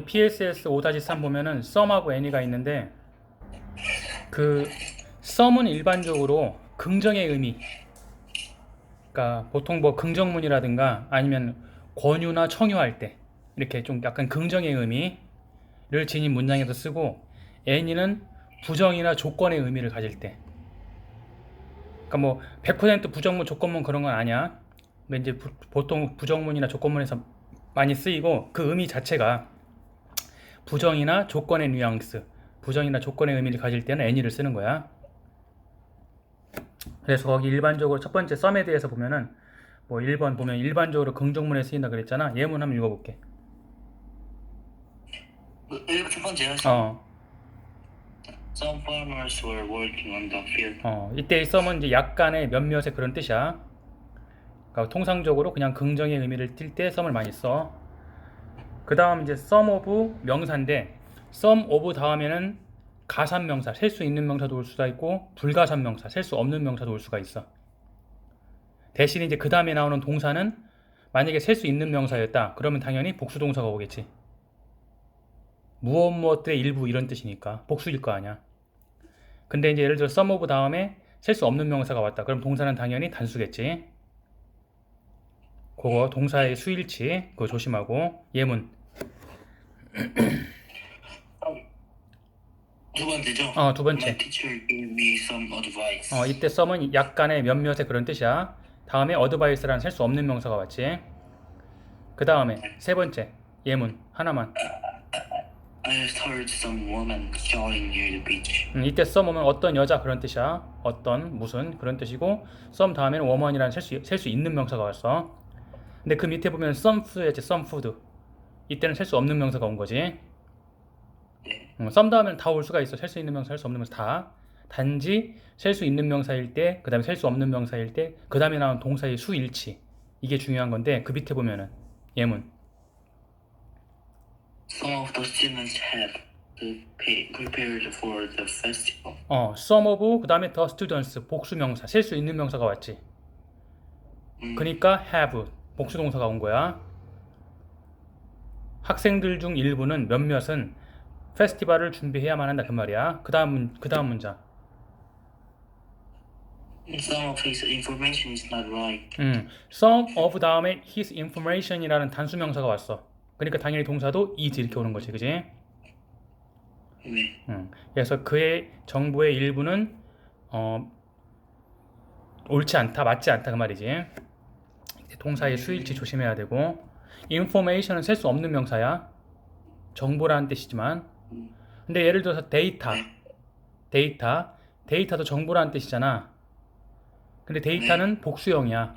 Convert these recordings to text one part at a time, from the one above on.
PSS 5-3 보면은 썸하고 any가 있는데 그 썸은 일반적으로 긍정의 의미, 그러니까 보통 뭐 긍정문이라든가 아니면 권유나 청유할 때 이렇게 좀 약간 긍정의 의미를 지닌 문장에서 쓰고, any는 부정이나 조건의 의미를 가질 때, 그러니까 뭐 100% 부정문, 조건문 그런 건 아니야. 근데 이제 보통 부정문이나 조건문에서 많이 쓰이고, 그 의미 자체가 부정이나 조건의 뉘앙스, 부정이나 조건의 의미를 가질 때는 any를 쓰는 거야. 그래서 거기 일반적으로 첫 번째 썸에 대해서 보면은 뭐 1번 보면 일반적으로 긍정문에 쓰인다 그랬잖아. 예문 한번 읽어볼게. 첫 번째요. 어, Some farmers were working on the field. 이때의 썸은 이제 약간의 몇몇의 그런 뜻이야. 그러니까 통상적으로 그냥 긍정의 의미를 띌 때 썸을 많이 써. 그 다음 이제 some of 명사인데, some of 다음에는 가산명사, 셀 수 있는 명사도 올 수가 있고 불가산명사, 셀 수 없는 명사도 올 수가 있어. 대신 이제 그 다음에 나오는 동사는 만약에 셀 수 있는 명사였다 그러면 당연히 복수동사가 오겠지. 무엇 무엇들의 일부 이런 뜻이니까 복수일 거 아니야. 근데 이제 예를 들어 some of 다음에 셀 수 없는 명사가 왔다 그럼 동사는 당연히 단수겠지. 그거 동사의 수일치 그거 조심하고. 예문. 두 번째죠. 두 번째. My teacher gave me some advice. 이때 some은 약간의 몇몇의 그런 뜻이야. 다음에 advice라는 셀 수 없는 명사가 왔지. 그 다음에 세 번째 예문 하나만. I heard some woman shouting near the beach. 이때 some은 어떤 여자 그런 뜻이야. 어떤 무슨 그런 뜻이고, some 다음에는 woman이라는 셀 수 있는 명사가 왔어. 근데 그 밑에 보면 some food였지. some food. 이때는 셀 수 없는 명사가 온 거지. some 다음에는 다 올 수가 있어. 셀 수 있는 명사, 셀 수 없는 명사 다. 단지 셀 수 있는 명사일 때, 그 다음에 셀 수 없는 명사일 때, 그 다음에 나온 동사의 수일치. 이게 중요한 건데, 그 밑에 보면은 예문. Some of the students had prepared for the festival. some of 그 다음에 the students 복수 명사, 셀 수 있는 명사가 왔지. 그러니까 have 복수 동사가 온 거야. 학생들 중 일부는 몇몇은 페스티벌을 준비해야만 한다 그 말이야. 그 다음 문장. Some of his information is not right. some of 다음에 his information이라는 단수 명사가 왔어. 그러니까 당연히 동사도 is 이렇게 오는 거지, 그지? 네. 그래서 그의 정보의 일부는 옳지 않다, 맞지 않다 그 말이지. 동사의 수일치 조심해야 되고, information은 셀 수 없는 명사야. 정보라는 뜻이지만. 근데 예를 들어서 데이터도 정보라는 뜻이잖아. 근데 데이터는 복수형이야.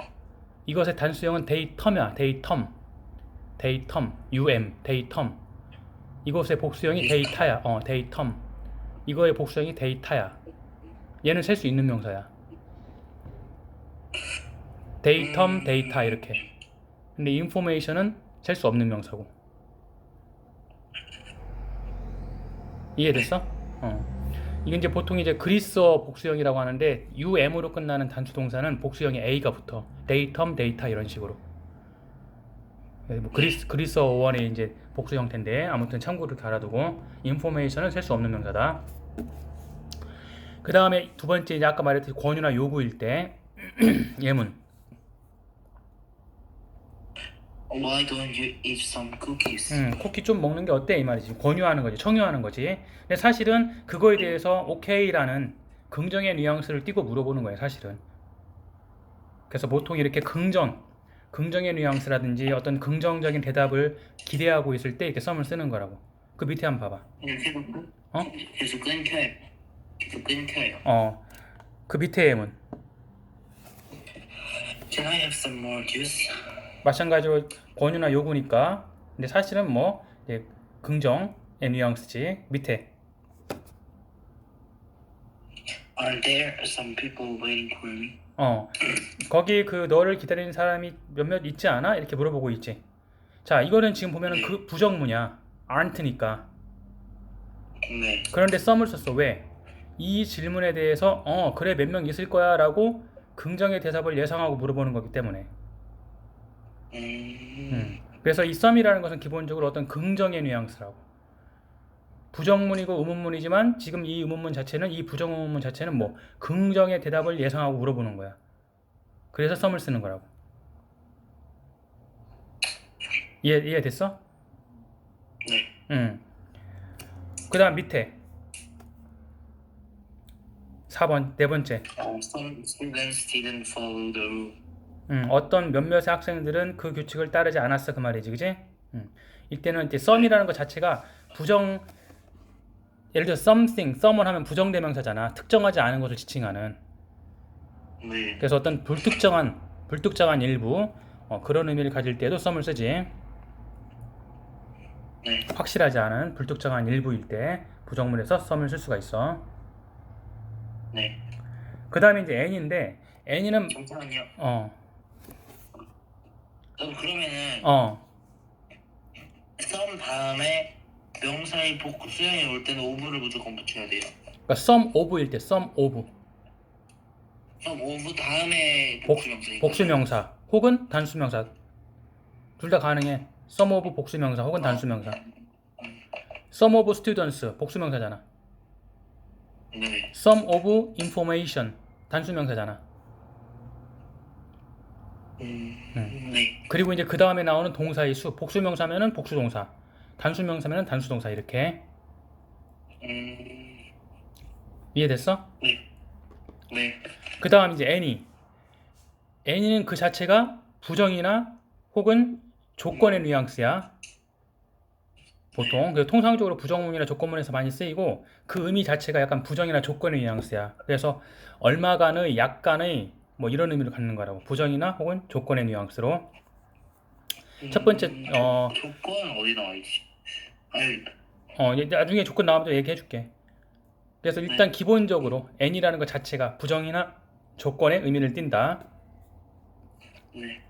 이것의 단수형은 데이텀이야. 데이텀, 데이텀. 이것의 복수형이 데이터야. 데이텀. 이거의 복수형이 데이터야. 얘는 셀 수 있는 명사야. 데이텀, 데이터 이렇게. 근데 information은 셀 수 없는 명사고. 이해됐어? 이게 이제 보통 이제 그리스어 복수형이라고 하는데, um으로 끝나는 단수 동사는 복수형에 a가 붙어. 데이텀, 데이터 이런 식으로. 뭐 그리스어 어원의 이제 복수 형태인데, 아무튼 참고로 이렇게 알아두고. information은 셀 수 없는 명사다. 그 다음에 두 번째 이제 아까 말했듯이 권유나 요구일 때 예문. Why don't you eat some cookies? 쿠키 좀 먹는 게 어때 이 말이지. 권유하는 거지, 청유하는 거지. 근데 사실은 그거에 대해서 오케이라는 긍정의 뉘앙스를 띄고 물어보는 거예요, 사실은. 그래서 보통 이렇게 긍정의 뉘앙스라든지 어떤 긍정적인 대답을 기대하고 있을 때 이렇게 썸을 쓰는 거라고. 그 밑에 한번 봐봐. 계속 끊겨요. 그 밑에 예문. Can I have some more juice? 마찬가지로 권유나 요구니까. 근데 사실은 뭐 긍정의 뉘앙스지. 밑에. Are there some people waiting for me? 거기 그 너를 기다리는 사람이 몇몇 있지 않아? 이렇게 물어보고 있지. 자, 이거는 지금 보면은 그 부정문이야. aren't니까. 네. 그런데 some을 썼어. 왜? 이 질문에 대해서 그래 몇 명 있을 거야 라고 긍정의 대답을 예상하고 물어보는 거기 때문에. 그래서 이 썸이라는 것은 기본적으로 어떤 긍정의 뉘앙스라고. 부정문이고 의문문이지만 지금 이 의문문 자체는 이 부정 의문문 자체는 뭐 긍정의 대답을 예상하고 물어보는 거야. 그래서 썸을 쓰는 거라고. 이해됐어? 네. 응. 그다음 밑에 4번 네 번째. Some students didn't follow the rule. 어떤 몇몇의 학생들은 그 규칙을 따르지 않았어 그 말이지, 그지? 이때는 이제 썸이라는 것 자체가 부정, 예를 들어 something, someone 하면 부정대명사잖아. 특정하지 않은 것을 지칭하는. 네. 그래서 어떤 불특정한 일부 그런 의미를 가질 때도 썸을 쓰지. 네. 확실하지 않은 불특정한 일부일 때 부정문에서 썸을 쓸 수가 있어. 네. 그 다음에 이제 any인데 any는 잠깐만요. 그러면은 some 다음에 명사의 복수형이 올 때는 ove를 무조건 붙여야 돼요. 그러니까 some of일 때 some of some of 다음에 복수명사니까. 복수명사 혹은 단수명사 둘 다 가능해. some of 복수명사 혹은 단수명사. some of students 복수명사잖아. 네. some of information 단수명사잖아. 네. 그리고 이제 그 다음에 나오는 동사의 수 복수명사면은 복수동사, 단수명사면은 단수동사 이렇게. 이해됐어? 네. 네. 그 다음 이제 any는 그 자체가 부정이나 혹은 조건의 뉘앙스야. 보통 그래서 통상적으로 부정문이나 조건문에서 많이 쓰이고 그 의미 자체가 약간 부정이나 조건의 뉘앙스야. 그래서 얼마간의, 약간의 뭐 이런 의미를 갖는 거라고. 부정이나 혹은 조건의 뉘앙스로. 첫 번째 조건 어디 나와 있지? 나중에 조건 나오면 또 얘기해 줄게. 그래서 일단 기본적으로 any라는 것 자체가 부정이나 조건의 의미를 띈다. 네.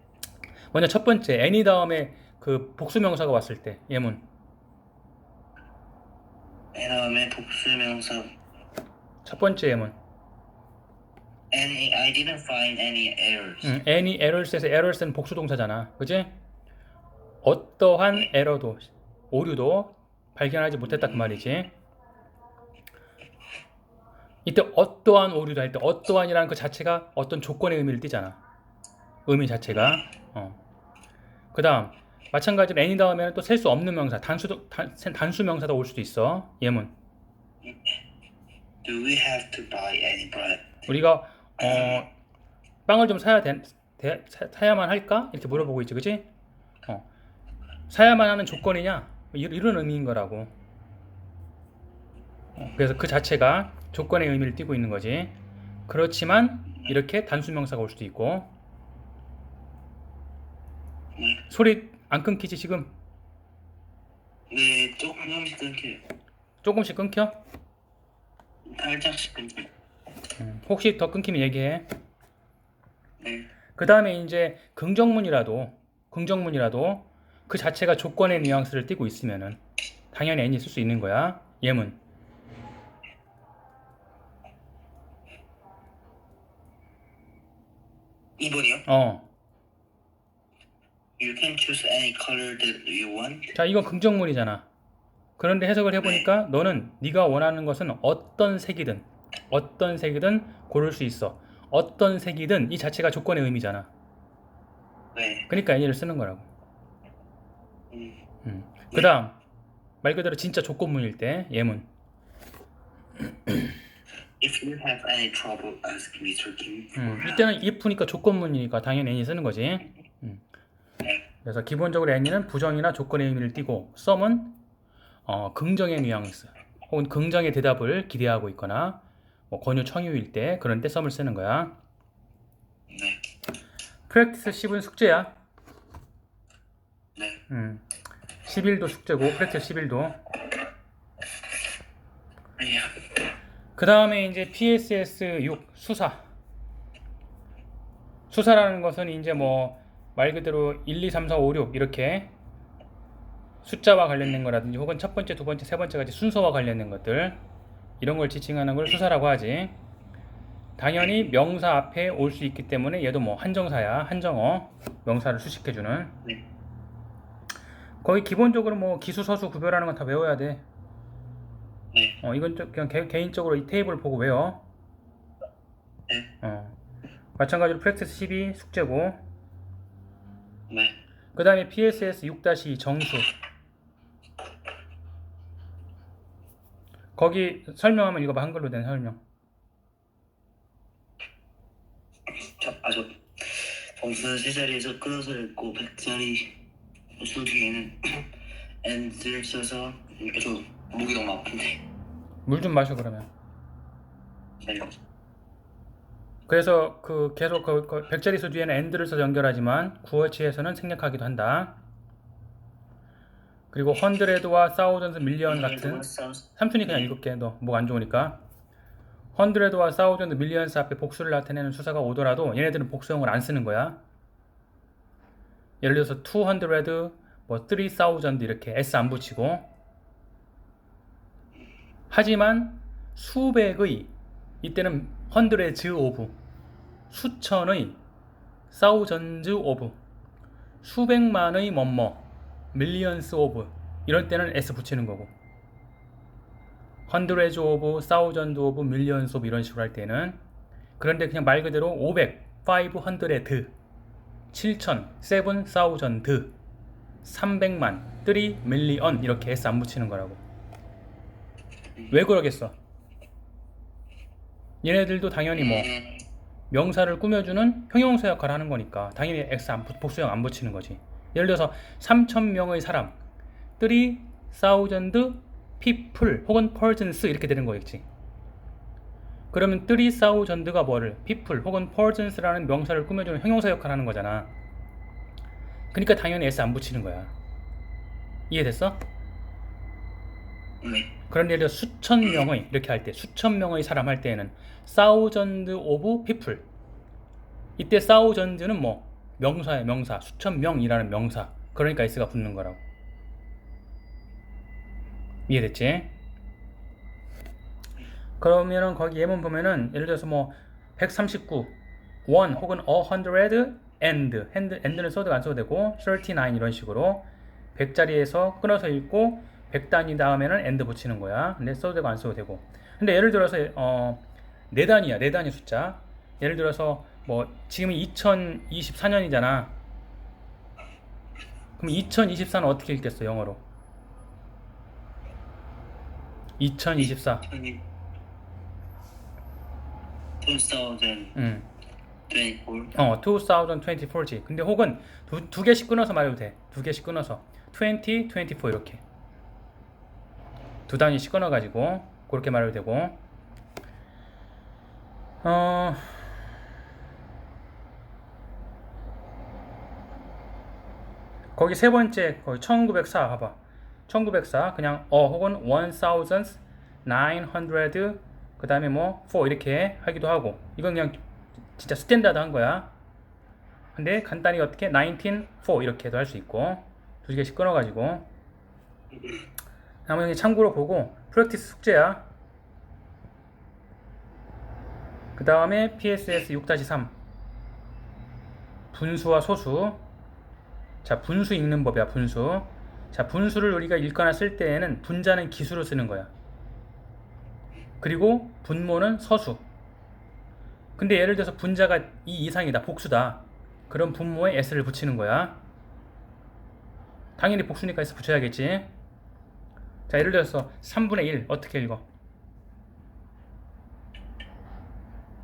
먼저 첫 번째 any 다음에 그 복수명사가 왔을 때 예문. 그 다음에 복수명사. 첫 번째 예문. I didn't find any errors. any errors에서 errors는 복수동사잖아, 그지? 어떠한 에러도, 오류도 발견하지 못했다 그 말이지. 이때 어떠한 오류도 할 때 어떠한이라는 그 자체가 어떤 조건의 의미를 띠잖아. 의미 자체가. 그 다음 마찬가지로 any 다음에는 또 셀 수 없는 명사, 단수 명사도 올 수도 있어. 예문. Do we have to buy any bread? 우리가 빵을 좀 사야만 할까? 이렇게 물어보고 있지, 그치? 사야만 하는 조건이냐? 이런 의미인 거라고. 그래서 그 자체가 조건의 의미를 띠고 있는 거지. 그렇지만 이렇게 단수명사가 올 수도 있고. 소리 안 끊기지 지금? 네, 조금씩 끊겨요. 조금씩 끊겨? 살짝씩 끊겨요. 혹시 더 끊기면 얘기해. 네. 그 다음에 이제 긍정문이라도 그 자체가 조건의 뉘앙스를 띠고 있으면은 당연히 any 쓸 수 있는 거야. 예문. 2번이요? You can choose any color that you want. 자, 이건 긍정문이잖아. 그런데 해석을 해보니까 너는 네가 원하는 것은 어떤 색이든 고를 수 있어. 어떤 색이든 이 자체가 조건의 의미잖아. 네. 그러니까 any를 쓰는 거라고. 그 다음 말 그대로 진짜 조건문일 때 예문. If you have any trouble, ask Mr. Kim. 이때는 if니까 조건문이니까 당연히 any 쓰는 거지. 그래서 기본적으로 any는 부정이나 조건의 의미를 띠고 some은 긍정의 뉘앙스 혹은 긍정의 대답을 기대하고 있거나 뭐 권유 청유일 때 그런 때 some을 쓰는 거야. 네. 프랙티스 10은 숙제야. 네. 11도 숙제고 프랙티스 11도. 네. 그 다음에 이제 PSS 6 수사라는 것은 이제 뭐 말 그대로 1, 2, 3, 4, 5, 6 이렇게 숫자와 관련된 거라든지 혹은 첫 번째, 두 번째, 세 번째까지 순서와 관련된 것들 이런 걸 지칭하는 걸 수사라고 하지. 당연히 명사 앞에 올 수 있기 때문에 얘도 뭐 한정사야. 한정어 명사를 수식해주는. 네. 거의 기본적으로 뭐 기수 서수 구별하는 건 다 외워야 돼. 네. 이건 좀 그냥 개인적으로 이 테이블 보고 외워. 네. 마찬가지로 프랙티스 12 숙제고. 네. 그 다음에 PSS 6-2 정수. 거기 설명 한번 읽어봐. 한글로 된 설명. 저 점수 세자리에서 끊어서 읽고 100자리 수 뒤에는 n를 써서 저 목이 너무 아픈데. 물 좀 마셔 그러면. 네. 그래서 계속 100자리 수 뒤에는 AND를 써서 연결하지만 구어치에서는 생략하기도 한다. 그리고 헌드레드와 사우전드 밀리언 같은 삼촌이 그냥 읽을게. 너 목 안 좋으니까. 헌드레드와 사우전드 밀리언스 앞에 복수를 나타내는 수사가 오더라도 얘네들은 복수형을 안 쓰는 거야. 예를 들어서 200, 뭐 3000 이렇게 S 안 붙이고. 하지만 수백의, 이때는 hundreds of, 수천의, thousands of, 수백만의 뭐뭐, millions of, 이럴 때는 S 붙이는 거고. hundreds of, thousands of, millions of 이런 식으로 할 때는. 그런데 그냥 말 그대로 500, 500, 7,000, 7,000, 300만, 3 million 이렇게 S 안 붙이는 거라고. 왜 그러겠어? 얘네들도 당연히 뭐 명사를 꾸며주는 형용사 역할을 하는 거니까 당연히 X 복수형 안 붙이는 거지. 예를 들어서 3,000명의 사람, 3,000 people 혹은 persons 이렇게 되는 거겠지. 그러면 3,000가 뭐를 people 혹은 persons라는 명사를 꾸며주는 형용사 역할을 하는 거잖아. 그러니까 당연히 S 안 붙이는 거야. 이해됐어? 네. 그런데 예를 들어 수천 명의 이렇게 할 때, 수천 명의 사람 할 때에는 thousands of people. 이때 thousands는 뭐 명사야, 명사. 수천 명이라는 명사. 그러니까 S가 붙는 거라고. 이해됐지? 그러면은 거기 예문 보면은 예를 들어서 뭐 139, 1 혹은 100 and는 써도 안 써도 되고 39 이런 식으로 100자리에서 끊어서 읽고 100단위 다음에는 and 붙이는 거야. 근데 써도 되고 안 써도 되고. 근데 예를 들어서 4단위야. 4단위 숫자. 예를 들어서 뭐 지금이 2024년이잖아. 그럼 2024는 어떻게 읽겠어? 영어로. 2024. 2024. 2024지. 근데 혹은 두 개씩 끊어서 말해도 돼. 두 개씩 끊어서 20, 24 이렇게. 두 단위씩 끊어가지고 그렇게 말해도 되고. 거기 세 번째 거기 1904 봐봐. 1904 그냥 혹은 1900 그 다음에 뭐 4 이렇게 하기도 하고. 이건 그냥 진짜 스탠다드 한 거야. 근데 간단히 어떻게 1904 이렇게도 할 수 있고 두 개씩 끊어가지고. 나머지 참고로 보고 프랙티스 숙제야. 그 다음에 PSS 6-3 분수와 소수. 자, 분수 읽는 법이야. 분수. 자, 분수를 우리가 읽거나 쓸 때에는 분자는 기수로 쓰는 거야. 그리고 분모는 서수. 근데 예를 들어서 분자가 2 이상이다. 복수다. 그럼 분모에 S를 붙이는 거야. 당연히 복수니까 S 붙여야겠지. 자, 예를 들어서 3분의 1 어떻게 읽어?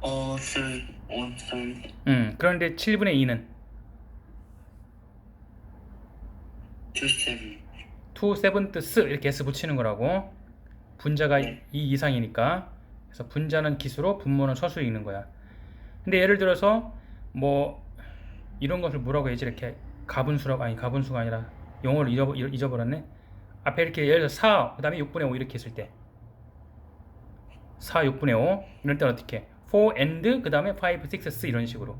1/3. 그런데 7분의 2는 2/7. 2/7 이렇게 S 붙이는 거라고. 분자가 2 이상이니까. 그래서 분자는 기수로 분모는 서수 읽는 거야. 근데 예를 들어서 뭐 이런 것을 뭐라고 해야지? 이렇게 가분수라고. 아니 가분수가 아니라 영어를 잊어버렸네. 앞에 이렇게 예를 들어서 4 그 다음에 6분의 5 이렇게 했을 때 4, 6분의 5 이럴 때는 어떻게 4 and 그 다음에 5, 6, 4 이런 식으로.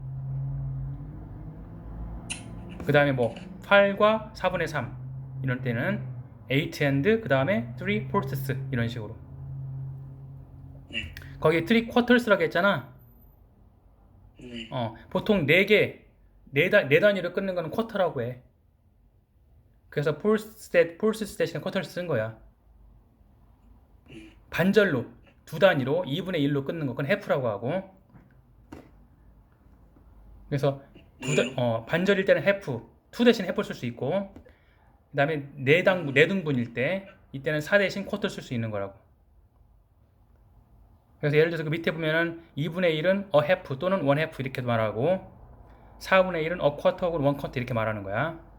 그 다음에 뭐 8과 4분의 3 이럴 때는 8 and 그 다음에 3 fourths 이런 식으로. 네. 거기 3 quarters라고 했잖아. 네. 보통 4개 4단위로 끊는 거는 쿼터라고 해. 그래서 폴스 대신에 쿼터를 쓴 거야. 반절로 두 단위로 2분의 1로 끊는 거 그건 해프라고 하고. 그래서 반절일 때는 해프, 2 대신 해프를 쓸 수 있고, 그 다음에 내등분일 때 이때는 4 대신 쿼터 쓸 수 있는 거라고. 그래서 예를 들어서 그 밑에 보면은 2분의 1은 a half 또는 1 half 이렇게 말하고 4분의 1은 a quarter 혹은 1 quarter 이렇게 말하는 거야.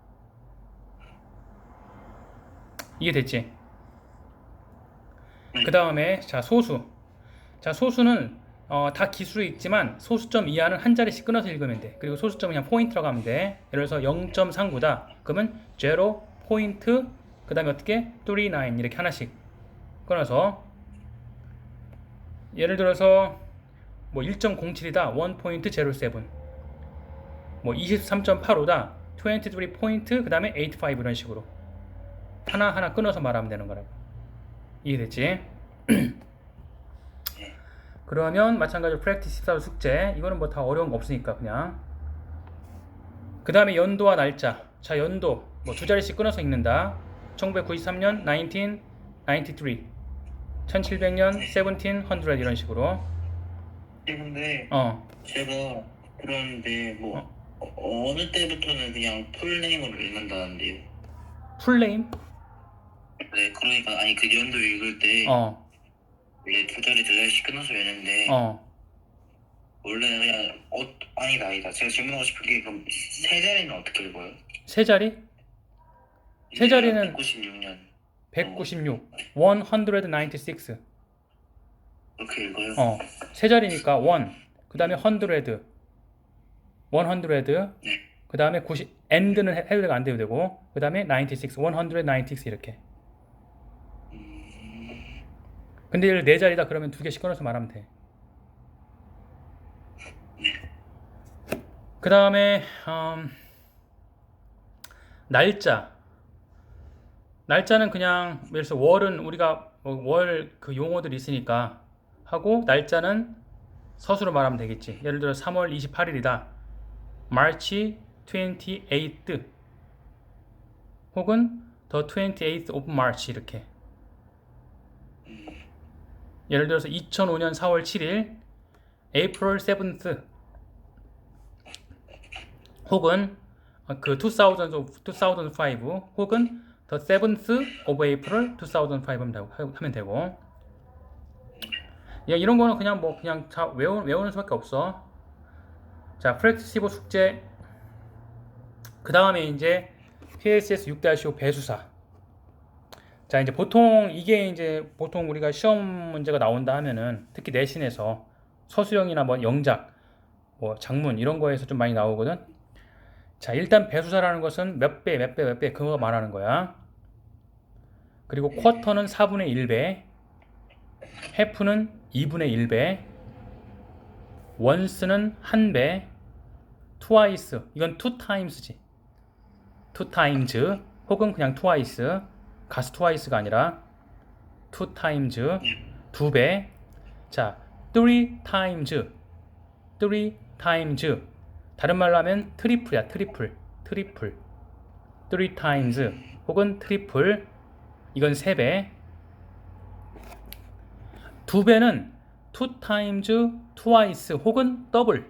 이게 됐지? 그 다음에 자 소수. 자 소수는 다 기술이 있지만 소수점 이하는 한 자리씩 끊어서 읽으면 돼. 그리고 소수점은 그냥 포인트라고 하면 돼. 예를 들어서 0.39다. 그러면 0 포인트 그 다음에 어떻게 39 이렇게 하나씩 끊어서 예를 들어서 뭐 1.07이다 1.07 뭐 23.85다 23 포인트 그 다음에 85 이런 식으로 하나하나 끊어서 말하면 되는 거라고. 이해됐지? 그러면 마찬가지로 프랙티스 14 숙제 이거는 뭐 다 어려운 거 없으니까 그냥 그 다음에 연도와 날짜. 자 연도 뭐 두 자리씩 끊어서 읽는다. 1993년 1993 1700년 1700 이런 식으로. 근데 제가 그러는데 뭐 어느 때부터는 그냥 풀네임으로 읽는다는데요. 풀네임? 네, 그러니까 아니 그 연도 읽을 때 원래 두 자리씩 끊어서 외는데 원래는 그냥 아니다. 제가 질문하고 싶은 게 그럼 세 자리는 어떻게 읽어요? 세 자리? 세 자리는 196년 196 196 그렇게 읽어요? 세 자리니까 1 그 다음에 100 그 다음에 90 end는 해도 되고 안 돼도 되고 그 다음에 96 196 이렇게. 근데 얘를 네 자리다 그러면 두 개씩 끊어서 말하면 돼. 그 다음에 날짜는 그냥 예를 들어서 월은 우리가 월 그 용어들이 있으니까 하고 날짜는 서술로 말하면 되겠지. 예를 들어 3월 28일이다. March 28th 혹은 the 28th of March 이렇게. 예를 들어서 2005년 4월 7일 April 7th 혹은 그 2005 혹은 the 7th of April 2005 하면 되고. 야, 이런 거는 그냥 뭐 그냥 다 외우는 수밖에 없어. 자, 프랙티스 15 숙제. 그 다음에 이제 PSS 6-5 배수사. 자, 이제 보통 우리가 시험 문제가 나온다 하면은 특히 내신에서 서술형이나 뭐 영작, 뭐 작문 이런 거에서 좀 많이 나오거든. 자, 일단 배수사라는 것은 몇 배 그거 말하는 거야. 그리고 쿼터는 4분의 1배, 해프는 2분의 1배, 원스는 1배, twice 이건 two times지. two times 혹은 그냥 twice, 가스 twice가 아니라 two times, 2배. 자, three times 다른 말로 하면 트리플이야. 트리플 three times 혹은 트리플 이건 3배. 2배는 two times twice 혹은 더블도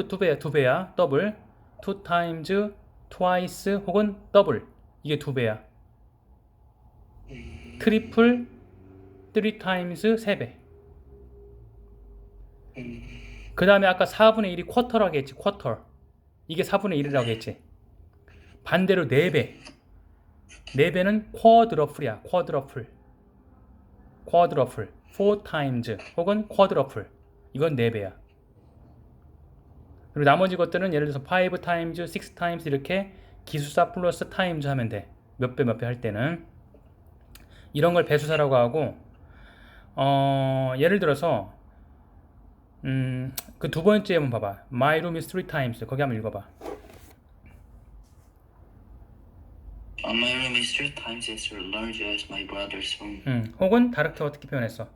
2배야. 더블 two times twice 혹은 더블 이게 2배야. 트리플 three times 3배. 그 다음에 아까 4분의 1이 쿼터라고 했지. 쿼터 이게 4분의 1이라고 했지. 반대로 4배 4배는 쿼드러플이야. 쿼드러플 4 times 혹은 쿼드러플 이건 4배야. 그리고 나머지 것들은 예를 들어서 5 times, 6 times 이렇게 기수사 플러스 times 하면 돼. 몇 배 할 때는 이런 걸 배수사라고 하고 예를 들어서 그 두 번째 한번 봐봐. My room is 3 times 거기 한번 읽어봐. My room is 3 times as large as my brother's room. 혹은 다르게 어떻게 표현했어?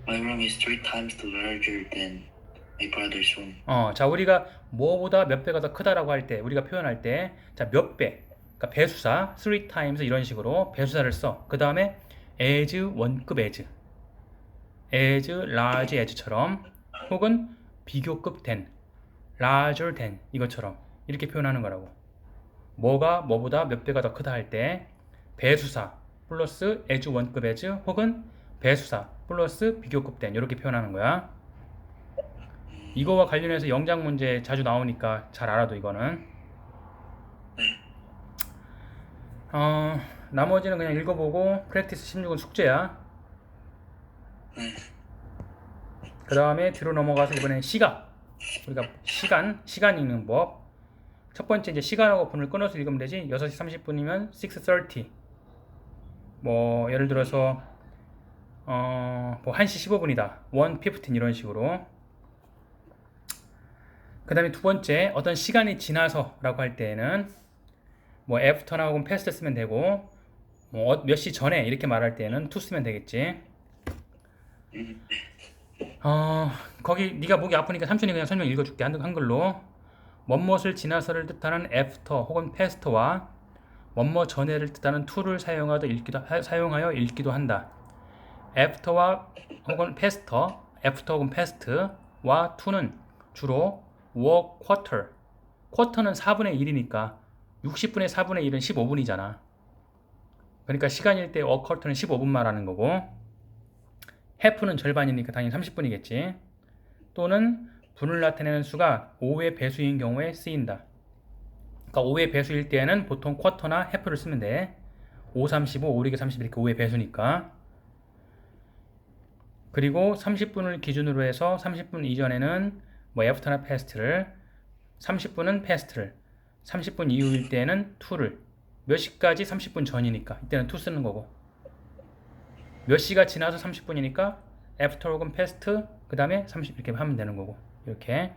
My room is 3 times larger than My brother's home. 자, 우리가 뭐보다 몇 배가 더 크다라고 할 때, 우리가 표현할 때, 자, 몇 배, 그러니까 배수사, three times 이런 식으로 배수사를 써. 그 다음에 as 원급 as large as처럼, 혹은 비교급 than, larger than 이것처럼 이렇게 표현하는 거라고. 뭐가 뭐보다 몇 배가 더 크다 할 때 배수사 플러스 as 원급 as 혹은 배수사 플러스 비교급 than 이렇게 표현하는 거야. 이거와 관련해서 영작 문제 자주 나오니까 잘 알아도 이거는. 나머지는 그냥 읽어보고 프랙티스 16은 숙제야. 그 다음에 뒤로 넘어가서 이번엔 시각. 우리가 시간 읽는 법. 첫 번째 이제 시간하고 분을 끊어서 읽으면 되지. 6시 30분이면 6:30. 뭐 예를 들어서 뭐 1시 15분이다. 1:15 이런 식으로. 그 다음에 두 번째, 어떤 시간이 지나서 라고 할 때에는 뭐 after나 혹은 past 쓰면 되고, 뭐 몇 시 전에 이렇게 말할 때는 to 쓰면 되겠지. 거기 네가 목이 아프니까 삼촌이 그냥 설명 읽어줄게. 한글로. 뭐뭇을 지나서를 뜻하는 after 혹은 past와 뭐뭇 전에를 뜻하는 to를 사용하여 읽기도 한다. after와 혹은 after 혹은 past와 to는 주로 워 쿼터는 4분의 1이니까 60분의 4분의 1은 15분이잖아. 그러니까 시간일 때 워 쿼터는 15분 말하는 거고, half는 절반이니까 당연히 30분이겠지. 또는 분을 나타내는 수가 5의 배수인 경우에 쓰인다. 그러니까 5의 배수일 때는 보통 쿼터나 half를 쓰면 돼. 5, 35, 5, 6, 30 이렇게 5의 배수니까. 그리고 30분을 기준으로 해서 30분 이전에는 뭐 after나 past를, 30분은 past를, 30분 이후일 때는 to를, 몇 시까지 30분 전이니까 이때는 to 쓰는 거고, 몇 시가 지나서 30분이니까 after 혹은 past 그 다음에 30 이렇게 하면 되는 거고. 이렇게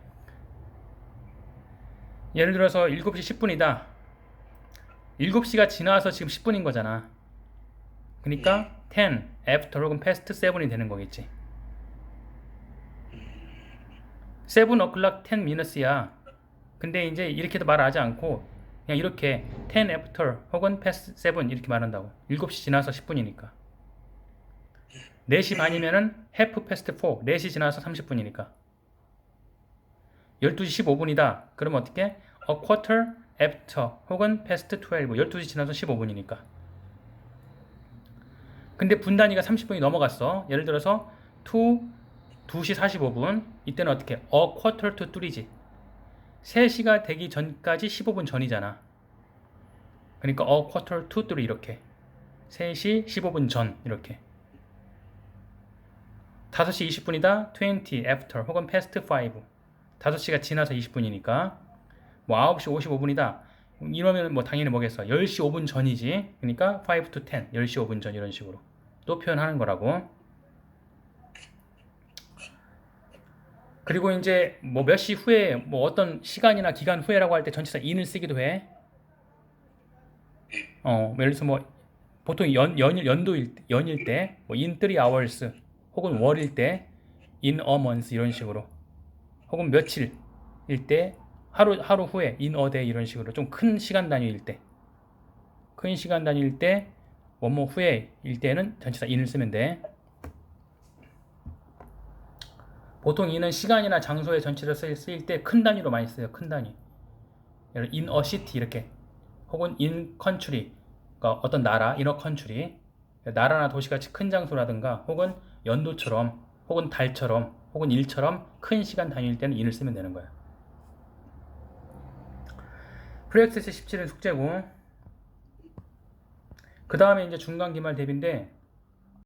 예를 들어서 7시 10분이다. 7시가 지나서 지금 10분인 거잖아. 그러니까 10 after 혹은 past 7이 되는 거겠지. 7 o'clock 10 minutes야. 근데 이제 이렇게도 말하지 않고 그냥 이렇게 10 after 혹은 past 7 이렇게 말한다고. 7시 지나서 10분이니까. 4시 반이면은 half past 4, 4시 지나서 30분이니까. 12시 15분이다. 그러면 어떻게? A quarter after 혹은 past 12, 12시 지나서 15분이니까. 근데 분단위가 30분이 넘어갔어. 예를 들어서 2시 45분. 이때는 어떻게? A quarter to 3지. 3시가 되기 전까지 15분 전이잖아. 그러니까 a quarter to 3 이렇게. 3시 15분 전 이렇게. 5시 20분이다. 20 after 혹은 past 5. 5시가 지나서 20분이니까. 뭐 9시 55분이다. 이러면 뭐 당연히 뭐겠어. 10시 5분 전이지. 그러니까 5 to 10. 10시 5분 전 이런 식으로 또 표현하는 거라고. 그리고 이제 뭐 몇 시 후에 뭐 어떤 시간이나 기간 후에라고 할 때 전치사 in을 쓰기도 해. 예를 들어서 뭐 보통 연일 때 뭐 in 3 hours 혹은 월일 때 in a month 이런 식으로, 혹은 며칠일 때 하루 후에 in a day 이런 식으로 좀 큰 시간 단위일 때, 원모 후에일 때는 전치사 in을 쓰면 돼. 보통 in은 시간이나 장소의 전치사 쓰일 때 큰 단위로 많이 써요. 큰 단위. 예를 in a city 이렇게, 혹은 in country, 그러니까 어떤 나라, in a country, 나라나 도시같이 큰 장소라든가, 혹은 연도처럼, 혹은 달처럼, 혹은 일처럼 큰 시간 단위일 때는 in을 쓰면 되는 거야. 프리엑세스 17은 숙제고, 그 다음에 이제 중간 기말 대비인데,